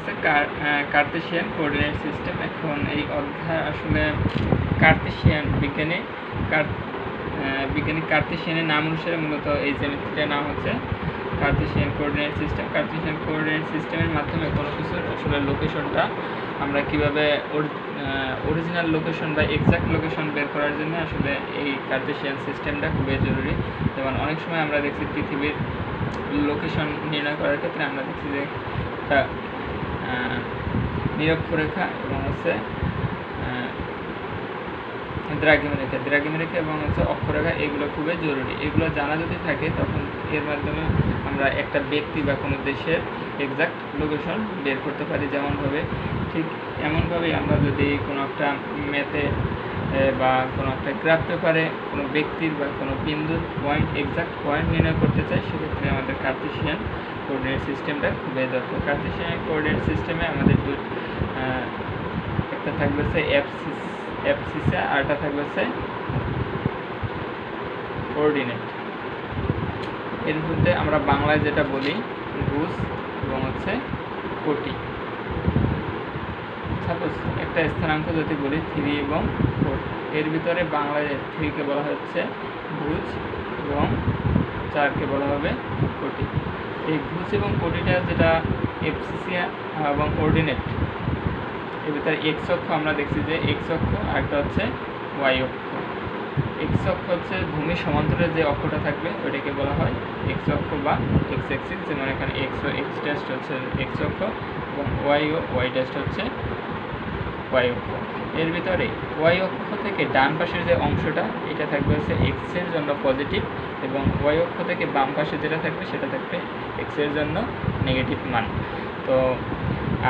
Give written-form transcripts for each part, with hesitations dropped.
হচ্ছে Cartesian coordinate system. এখন এই অধ্যায় আসলে কার্তেশিয়ান বিজ্ঞানী কার্তেশিয়ানের নাম অনুসারে মূলত এই জ্যামিতিটার নাম হচ্ছে Cartesian coordinate system. Cartesian coordinate সিস্টেমের মাধ্যমে কোনো কিছুর আসলে লোকেশনটা আমরা কীভাবে অরিজিনাল লোকেশন বা এক্সাক্ট লোকেশন বের করার জন্য আসলে এই কার্তেশিয়ান সিস্টেমটা খুবই জরুরি। যেমন অনেক সময় আমরা দেখছি পৃথিবীর লোকেশন নির্ণয় করার ক্ষেত্রে আমরা দেখছি যে একটা নিরক্ষরেখা এবং হচ্ছে দ্রাঘিমারেখা এবং হচ্ছে অক্ষরেখা, এগুলো খুবই জরুরি। এগুলো জানা যদি থাকে তখন এর মাধ্যমে আমরা একটা ব্যক্তি বা কোনো দেশের এক্সাক্ট লোকেশন বের করতে পারি। যেমনভাবে ঠিক এমনভাবেই আমরা যদি কোনো একটা ম্যাথে বা কোনো একটা গ্রাফ পেপারে কোনো ব্যক্তির বা কোনো বিন্দুর এক্সাক্ট পয়েন্ট নির্ণয় করতে চাই, সেক্ষেত্রে আমাদের কার্তেশিয়ান কোঅর্ডিনেট সিস্টেমটা খুবই দরকার। কার্তেশিয়ান কোঅর্ডিনেট সিস্টেমে আমাদের একটা থাকবে হচ্ছে অ্যাবসিসা, আরটা থাকবে হচ্ছে কোঅর্ডিনেট। এর মধ্যে আমরা বাংলায় যেটা বলি ভুজ এবং হচ্ছে কোটি। সাপোজ একটা স্থানাঙ্ক যদি বলি 3 এবং 4, এর ভিতরে বাংলায় 3কে বলা হচ্ছে ভুজ এবং 4কে বলা হবে কোটি। এই ভুজ এবং কোটিটা যেটা অ্যাবসিসিয়া এবং অর্ডিনেট, এর ভিতরে এক্স অক্ষ আমরা দেখছি যে এক্স অক্ষ, আর একটা হচ্ছে ওয়াই অক্ষ। এক্স অক্ষ হচ্ছে ভূমি সমান্তরালে যে অক্ষটা থাকবে ওইটাকে বলা হয় এক্স অক্ষ বা এক্স অ্যাক্সিস। যেমন এখানে এক্স ড্যাশ হচ্ছে এক্স অক্ষ এবং ওয়াই ড্যাশ হচ্ছে ওয়াই অক্ষ। এর ভিতরে ওয়াই অক্ষ থেকে ডান পাশের যে অংশটা এটা থাকবে হচ্ছে এক্সের জন্য পজিটিভ, এবং ওয়াই অক্ষ থেকে বাম পাশে যেটা থাকবে সেটা থাকবে এক্সের জন্য নেগেটিভ মান। তো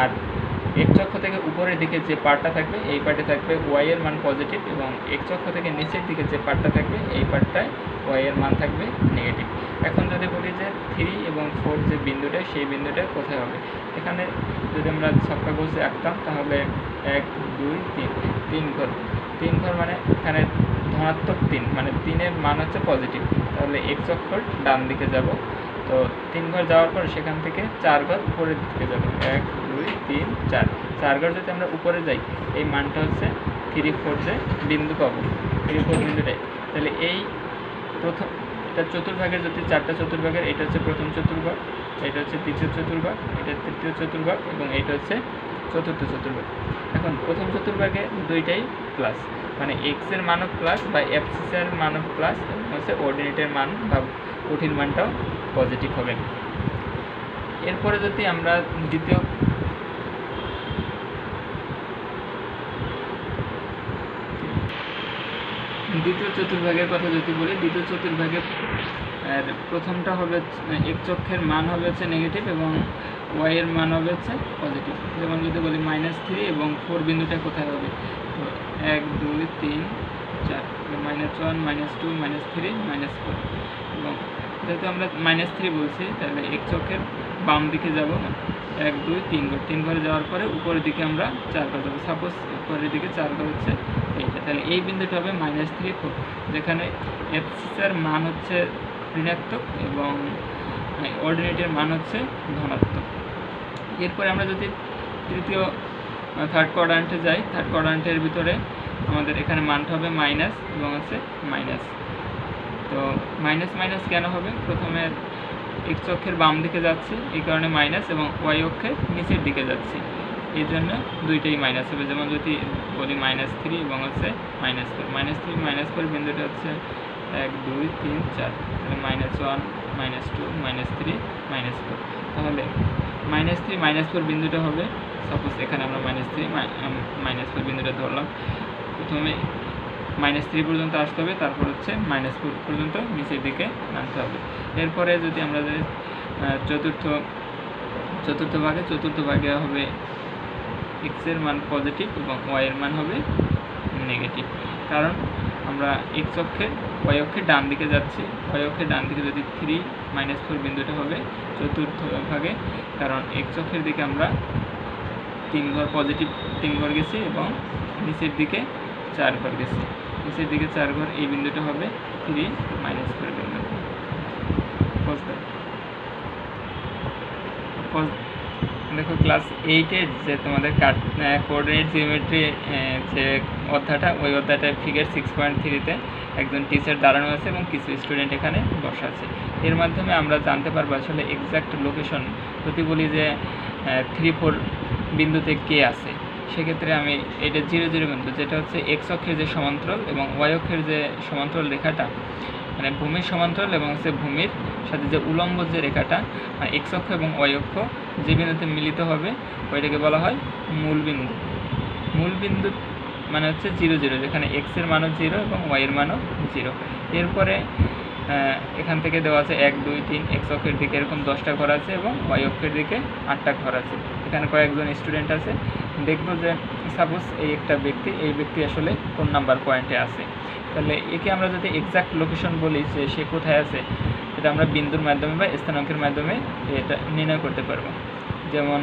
আর এক্স অক্ষ থেকে উপরের দিকে যে পার্টটা থাকবে এই পার্টে থাকবে ওয়াই এর মান পজিটিভ, এবং এক্স অক্ষ থেকে নিচের দিকে যে পার্টটা থাকবে এই পার্টটায় ওয়াই এর মান থাকবে নেগেটিভ। এখন যদি বলি যে 3 এবং 4 যে বিন্দুটা, সেই বিন্দুটা কোথায় হবে, এখানে যদি আমরা ছক্কা কষে আঁকতাম তাহলে 1 2 3 3 ঘর মানে এখানে ধনাত্মক 3, মানে 3-এর মান হচ্ছে পজিটিভ, তাহলে এক্স অক্ষর ডান দিকে যাব। তো 3 ঘর যাওয়ার পর সেখান থেকে 4 ঘর উপরের দিকে যাব, 1 2 3 4 ঘর যদি আমরা উপরে যাই এই মানটা হচ্ছে 3 4 যে বিন্দু পাবো, 3 4 বিন্দুটাই। তাহলে এই প্রথম এটা চতুর্ভাগের, যদি 4টা চতুর্ভাগের, এটা হচ্ছে প্রথম চতুর্ভাগ, এটা হচ্ছে দ্বিতীয় চতুর্ভাগ, এটা তৃতীয় চতুর্ভাগ এবং এটা হচ্ছে চতুর্থ চতুর্ভাগ। এখন প্রথম চতুর্ভাগে দুইটাই প্লাস, মানে এক্স এর মানও প্লাস বা অ্যাবসিসের মানও প্লাস, এবং হচ্ছে অর্ডিনেটের মান বা কঠিন মানটাও পজিটিভ হবে। এরপরে যদি আমরা দ্বিতীয় চতুর্ভাগের কথা যদি বলি, দ্বিতীয় চতুর্ভাগের প্রথমটা হবে এক্স অক্ষের মান হবে হচ্ছে নেগেটিভ এবং ওয়াই এর মান হবে হচ্ছে পজিটিভ। যেমন যদি বলি -3 এবং 4 বিন্দুটা কোথায় হবে, তো 1 2 3 4, -1 -2 -3 -4, এবং যেহেতু আমরা -3 বলছি তাহলে এক্স অক্ষের বাম দিকে যাব, 1 2 3 ঘরে যাওয়ার পরে উপরের দিকে আমরা 4 ঘর যাবো। সাপোজ উপরের দিকে 4 ঘর হচ্ছে এইটা, তাহলে এই বিন্দুটা হবে -3 4, যেখানে এর মান হচ্ছে ঋণাত্মক এবং অর্ডিনেটের মান হচ্ছে ধনাত্মক। এরপরে আমরা যদি থার্ড কোয়াড্র্যান্টে যাই, থার্ড কোয়াড্র্যান্টের ভিতরে আমাদের এখানে মানটা হবে মাইনাস এবং হচ্ছে মাইনাস। তো মাইনাস মাইনাস কেন হবে, প্রথমে এক্স অক্ষের বাম দিকে যাচ্ছে এই কারণে মাইনাস, এবং ওয়াই অক্ষের নিচের দিকে যাচ্ছে এই জন্য দুইটাই মাইনাস হবে। যেমন যদি বলি -3 এবং হচ্ছে -4, -3 বিন্দুটা হচ্ছে 1 2 3 4, তাহলে -1 -2 -3 -4, তাহলে -3 -4 বিন্দুটা হবে। সাপোজ এখানে আমরা -3 -4 বিন্দুটা ধরলাম, প্রথমে -3 পর্যন্ত আসতে হবে, তারপর হচ্ছে -4 পর্যন্ত নিচের দিকে নামতে হবে। এরপরে যদি আমরা চতুর্থ ভাগে হবে এক্স এর মান পজিটিভ এবং ওয়াই এর মান হবে নেগেটিভ, কারণ আমরা এক্স অক্ষের ওয়াই অক্ষের ডান দিকে যাচ্ছি। ওয়াই অক্ষের ডান দিকে যদি 3 -4 বিন্দুটা হবে চতুর্থ ভাগে, কারণ এক্স অক্ষের দিকে আমরা 3 ঘর পজিটিভ 3 ঘর গেছি এবং নিচের দিকে 4 ঘর গেছি, নিচের দিকে 4 ঘর, এই বিন্দুটা হবে 3 -4 বিন্দু। দেখো ক্লাস 8-এর যে তোমাদের কোঅর্ডিনেট জিওমেট্রি যে অধ্যায়টা, ওই অধ্যায়টার ফিগার 6.3-তে একজন টিচার দাঁড়ানো আছে এবং কিছু স্টুডেন্ট এখানে বসা আছে। এর মাধ্যমে আমরা জানতে পারবো আসলে এক্স্যাক্ট লোকেশন। যদি বলি যে 3-4 বিন্দুতে কে আছে, সেক্ষেত্রে আমি এটা 0-0 বিন্দু, যেটা হচ্ছে এক্স অক্ষের যে সমান্তরাল এবং ওয়াই অক্ষের যে সমান্তরাল রেখাটা, মানে ভূমির সমান্তরাল এবং হচ্ছে ভূমির সাথে যে উলম্ব যে রেখাটা, মানে এক্স অক্ষ এবং ওয়াই অক্ষ যে বিন্দুতে মিলিত হবে ওইটাকে বলা হয় মূল বিন্দু। মূল বিন্দু মানে হচ্ছে 0-0, যেখানে এক্সের মানও 0 এবং ওয়াইয়ের মানও 0। এরপরে এখান থেকে দেওয়া আছে 1 2 3, এক্স অক্ষের দিকে এরকম 10টা ঘর আছে এবং ওয়াই অক্ষের দিকে 8টা ঘর আছে। এখানে কয়েকজন স্টুডেন্ট আছে। দেখবো যে সাপোজ এই একটা ব্যক্তি, এই ব্যক্তি আসলে কোন নাম্বার পয়েন্টে আছে। তাহলে একে আমরা যদি এক্স্যাক্ট লোকেশন বলি যে সে কোথায় আছে, এটা আমরা বিন্দুর মাধ্যমে বা স্থানাঙ্কের মাধ্যমে এটা নির্ণয় করতে পারবো। যেমন